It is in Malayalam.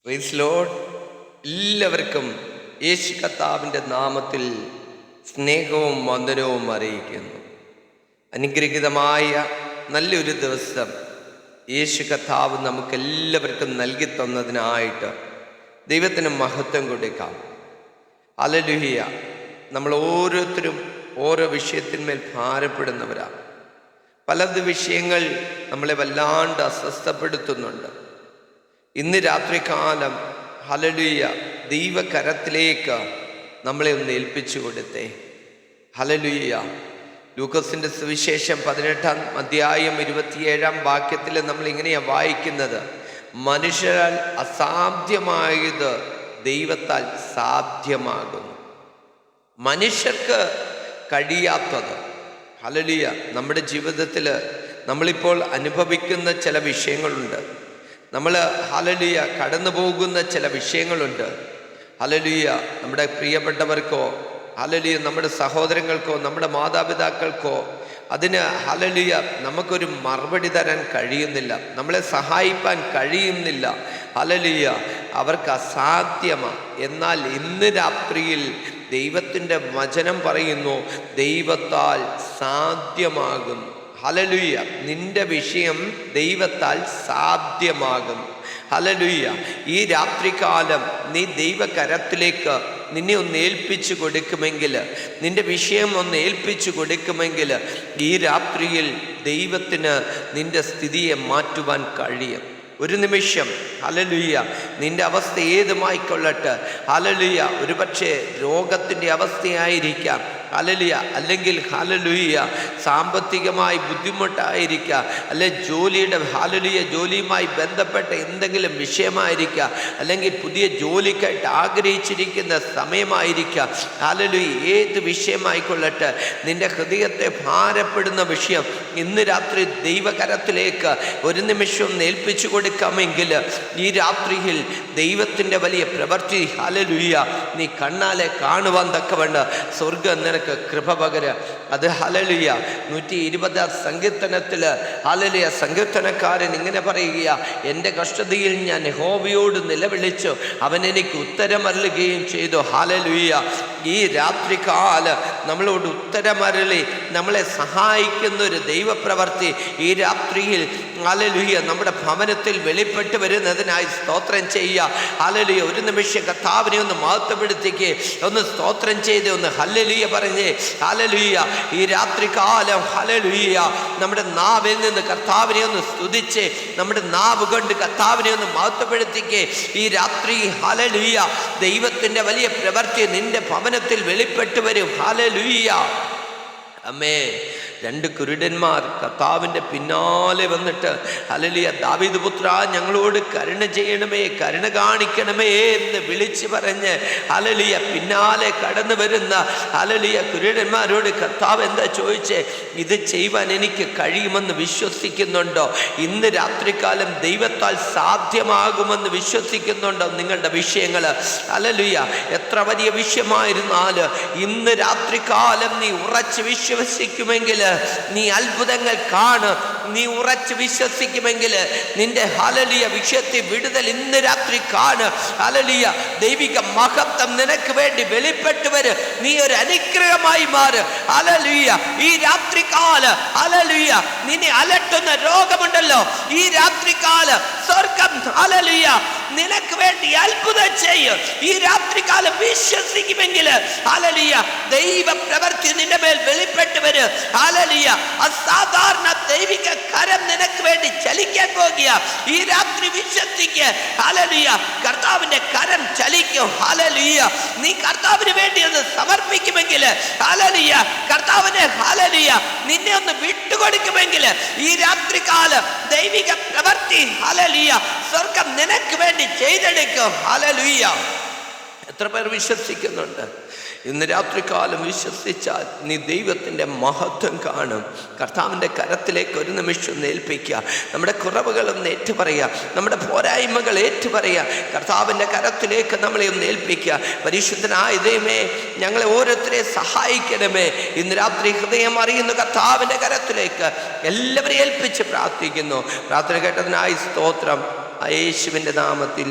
Praise Lord. എല്ലാവർക്കും യേശു കർത്താവിൻ്റെ നാമത്തിൽ സ്നേഹവും വന്ദനവും അറിയിക്കുന്നു. അനുഗ്രഹീതമായ നല്ലൊരു ദിവസം യേശു കർത്താവ് നമുക്കെല്ലാവർക്കും നൽകി തന്നതിനായിട്ട് ദൈവത്തിന് മഹത്വം കൊടുക്കാം. ഹല്ലേലൂയ. നമ്മൾ ഓരോരുത്തരും ഓരോ വിഷയത്തിന്മേൽ ഭാരപ്പെടുന്നവരാണ്. പലത് വിഷയങ്ങൾ നമ്മളെ വല്ലാണ്ട് അസ്വസ്ഥപ്പെടുത്തുന്നുണ്ട്. ഇന്ന് രാത്രികാലം ഹല്ലേലൂയ ദൈവകരത്തിലേക്ക് നമ്മളെ ഒന്ന് ഏൽപ്പിച്ചു കൊടുത്തേ. ഹല്ലേലൂയ. ലൂക്കോസിന്റെ സുവിശേഷം 18-ാം അധ്യായം 27-ാം വാക്യത്തിൽ നമ്മൾ ഇങ്ങനെയാണ് വായിക്കുന്നത്: മനുഷ്യരാൽ അസാധ്യമായത് ദൈവത്താൽ സാധ്യമാകുന്നു. മനുഷ്യർക്ക് കഴിയാത്തത്, ഹല്ലേലൂയ, നമ്മുടെ ജീവിതത്തിൽ നമ്മളിപ്പോൾ അനുഭവിക്കുന്ന ചില വിഷയങ്ങളുണ്ട്. നമ്മൾ ഹല്ലേലൂയ കടന്നു പോകുന്ന ചില വിഷയങ്ങളുണ്ട്. ഹല്ലേലൂയ നമ്മുടെ പ്രിയപ്പെട്ടവർക്കോ, ഹല്ലേലൂയ നമ്മുടെ സഹോദരങ്ങൾക്കോ, നമ്മുടെ മാതാപിതാക്കൾക്കോ അതിന് ഹല്ലേലൂയ നമുക്കൊരു മറുപടി തരാൻ കഴിയുന്നില്ല, നമ്മളെ സഹായിക്കാൻ കഴിയുന്നില്ല. ഹല്ലേലൂയ അവർക്ക് അസാധ്യമാണ്. എന്നാൽ ഇന്ന് രാത്രിയിൽ ദൈവത്തിൻ്റെ വചനം പറയുന്നു, ദൈവത്താൽ സാധ്യമാകുന്നു. ഹല്ലേലൂയ, നിന്റെ വിഷയം ദൈവത്താൽ സാധ്യമാകും. ഹല്ലേലൂയ. ഈ രാത്രികാലം നീ ദൈവകരത്തിലേക്ക് നിന്നെ ഒന്ന് ഏൽപ്പിച്ചു കൊടുക്കുമെങ്കിൽ, നിന്റെ വിഷയം ഒന്ന് ഏൽപ്പിച്ചു കൊടുക്കുമെങ്കിൽ, ഈ രാത്രിയിൽ ദൈവത്തിന് നിന്റെ സ്ഥിതിയെ മാറ്റുവാൻ കഴിയും. ഒരു നിമിഷം ഹല്ലേലൂയ നിന്റെ അവസ്ഥ ഏതുമായിക്കൊള്ളട്ടെ. ഹല്ലേലൂയ ഒരുപക്ഷെ രോഗത്തിൻ്റെ അവസ്ഥയായിരിക്കാം, ഹല്ലേലൂയ, അല്ലെങ്കിൽ ഹല്ലേലൂയ സാമ്പത്തികമായി ബുദ്ധിമുട്ടായിരിക്കാം, അല്ലെ ജോലിയുടെ ഹല്ലേലൂയ ജോലിയുമായി ബന്ധപ്പെട്ട എന്തെങ്കിലും വിഷയമായിരിക്കാം, അല്ലെങ്കിൽ പുതിയ ജോലിക്കായിട്ട് ആഗ്രഹിച്ചിരിക്കുന്ന സമയമായിരിക്കാം. ഹല്ലേലൂയ ഏത് വിഷയമായിക്കൊള്ളട്ടെ, നിന്റെ ഹൃദയത്തെ ഭാരപ്പെടുന്ന വിഷയം ഇന്ന് രാത്രി ദൈവകരത്തിലേക്ക് ഒരു നിമിഷം ഏൽപ്പിച്ചു കൊടുക്കാമെങ്കിൽ ഈ രാത്രിയിൽ ദൈവത്തിൻ്റെ വലിയ പ്രവൃത്തി ഹല്ലേലൂയ നീ കണ്ണാലെ കാണുവാൻ തക്കവണ്ണം സ്വർഗ്ഗം നിനക്ക് കൃപ പകര. അത് ഹല്ലേലൂയ 120 സങ്കീർത്തനത്തിൽ ഹല്ലേലൂയ സങ്കീർത്തനക്കാരൻ ഇങ്ങനെ പറയുക: എൻ്റെ കഷ്ടതയിൽ ഞാൻ യഹോവയോട് നിലവിളിച്ചു, അവൻ എനിക്ക് ഉത്തരമരുളുകയും ചെയ്തു. ഹല്ലേലൂയ ഈ രാത്രികാല നമ്മളോട് ഉത്തരമരുളി നമ്മളെ സഹായിക്കുന്ന ഒരു ദൈവപ്രവൃത്തി ഈ രാത്രിയിൽ ഹല്ലേലൂയ നമ്മുടെ ഭവനത്തിൽ വെളിപ്പെട്ട് വരുന്നതിനായി സ്തോത്രം ചെയ്യുക. ഹല്ലേലൂയ ഒരു നിമിഷം കർത്താവിനെ ഒന്ന് മഹത്വപ്പെടുത്തിക്ക്, ഒന്ന് സ്തോത്രം ചെയ്ത് ഒന്ന് ഹല്ലേലൂയ പറഞ്ഞ് ഹല്ലേലൂയ ഈ രാത്രികാലം ഹല്ലേലൂയ നമ്മുടെ നാവിൽ നിന്ന് കർത്താവിനെ ഒന്ന് സ്തുതിച്ച്, നമ്മുടെ നാവ് കൊണ്ട് കർത്താവിനെ ഒന്ന് മഹത്വപ്പെടുത്തിക്ക്. ഈ രാത്രി ഹല്ലേലൂയ ദൈവത്തിൻ്റെ വലിയ പ്രവൃത്തി നിന്റെ ഭവനത്തിൽ വെളിപ്പെട്ട് വരും. ഹല്ലേലൂയ. ആമേൻ. 2 കുരുടന്മാർ കർത്താവിൻ്റെ പിന്നാലെ വന്നിട്ട് ഹല്ലേലൂയ ദാവീദ് പുത്ര ഞങ്ങളോട് കരുണ ചെയ്യണമേ, കരുണ കാണിക്കണമേ എന്ന് വിളിച്ച് പറഞ്ഞ് ഹല്ലേലൂയ പിന്നാലെ കടന്നു വരുന്ന ഹല്ലേലൂയ കുരുടന്മാരോട് കർത്താവ് എന്താ ചോദിച്ചേ? ഇത് ചെയ്യുവാൻ എനിക്ക് കഴിയുമെന്ന് വിശ്വസിക്കുന്നുണ്ടോ? ഇന്ന് രാത്രികാലം ദൈവത്താൽ സാധ്യമാകുമെന്ന് വിശ്വസിക്കുന്നുണ്ടോ? നിങ്ങളുടെ വിഷയങ്ങൾ ഹല്ലേലൂയ എത്ര വലിയ വിഷയമായിരുന്നാലും ഇന്ന് രാത്രികാലം നീ ഉറച്ച് വിശ്വസിക്കുമെങ്കിൽ നീ അത്ഭുതങ്ങൾ കാണും. നീ ഉറച്ച് വിശ്വസിക്കുമെങ്കിൽ നിന്റെ ഹല്ലേലൂയ വിഷയത്തിൽ വിടുതൽ ഇന്ന് രാത്രി കാണും. ഹല്ലേലൂയ ദൈവിക മഹത്വം നിനക്ക് വേണ്ടി വെളിപ്പെട്ട് വരും. നീ ഒരു അനുഗ്രഹമായി മാറും. ഹല്ലേലൂയ ഈ രാത്രികാല ഹല്ലേലൂയ നിന്നെ അലട്ടുന്ന രോഗമുണ്ടല്ലോ, ഈ രാത്രികാല സ്വർഗ്ഗം ഹല്ലേലൂയ നിനക്ക് വേണ്ടി അത്ഭുതം ചെയ്യും. ഈ രാത്രികാലം വിശ്വസിക്കുമെങ്കിൽ ഹല്ലേലൂയ ദൈവ പ്രവൃത്തി നിന്റെ മേൽ വെളിപ്പെട്ട് വരും. ഹല്ലേലൂയ അസാധാരണ ദൈവിക കരം നിനക്ക് വേണ്ടി ചലിക്കാൻ പോകുക. ഈ രാത്രി വിശ്വസിക്ക്. ഹല്ലേലൂയ കർത്താവിന്റെ കരം ചലിക്കും. ഹല്ലേലൂയ നീ കർത്താവിന് വേണ്ടി ഒന്ന് സമർപ്പിക്കുമെങ്കിൽ ഹല്ലേലൂയ കർത്താവിനെ ഹല്ലേലൂയ നിന്നെ ഒന്ന് വിട്ടുകൊടുക്കുമെങ്കിൽ ഈ രാത്രികാലം ദൈവിക പ്രവൃത്തി ഹല്ലേലൂയ സ്വർഗ്ഗം നിനക്ക് വേണ്ടി ചെയ്തെടുക്കും. ഹല്ലേലൂയ എത്ര പേർ വിശ്വസിക്കുന്നുണ്ട്? ഇന്ന് രാത്രികാലം വിശ്വസിച്ചാൽ നീ ദൈവത്തിൻ്റെ മഹത്വം കാണും. കർത്താവിൻ്റെ കരത്തിലേക്ക് ഒരു നിമിഷം ഏൽപ്പിക്കുക. നമ്മുടെ കുറവുകളൊന്ന് ഏറ്റുപറയുക, നമ്മുടെ പോരായ്മകൾ ഏറ്റുപറയുക. കർത്താവിൻ്റെ കരത്തിലേക്ക് നമ്മളെ ഒന്ന് ഏൽപ്പിക്കുക. പരിശുദ്ധനായ ദൈവമേ ഞങ്ങളെ ഓരോരുത്തരെ സഹായിക്കണമേ. ഇന്ന് രാത്രി ഹൃദയം അറിയുന്ന കർത്താവിൻ്റെ കരത്തിലേക്ക് എല്ലാവരെയും ഏൽപ്പിച്ച് പ്രാർത്ഥിക്കുന്നു. പ്രാർത്ഥന കേട്ടതിനായി സ്തോത്രം. യേശുവിൻ്റെ നാമത്തിൽ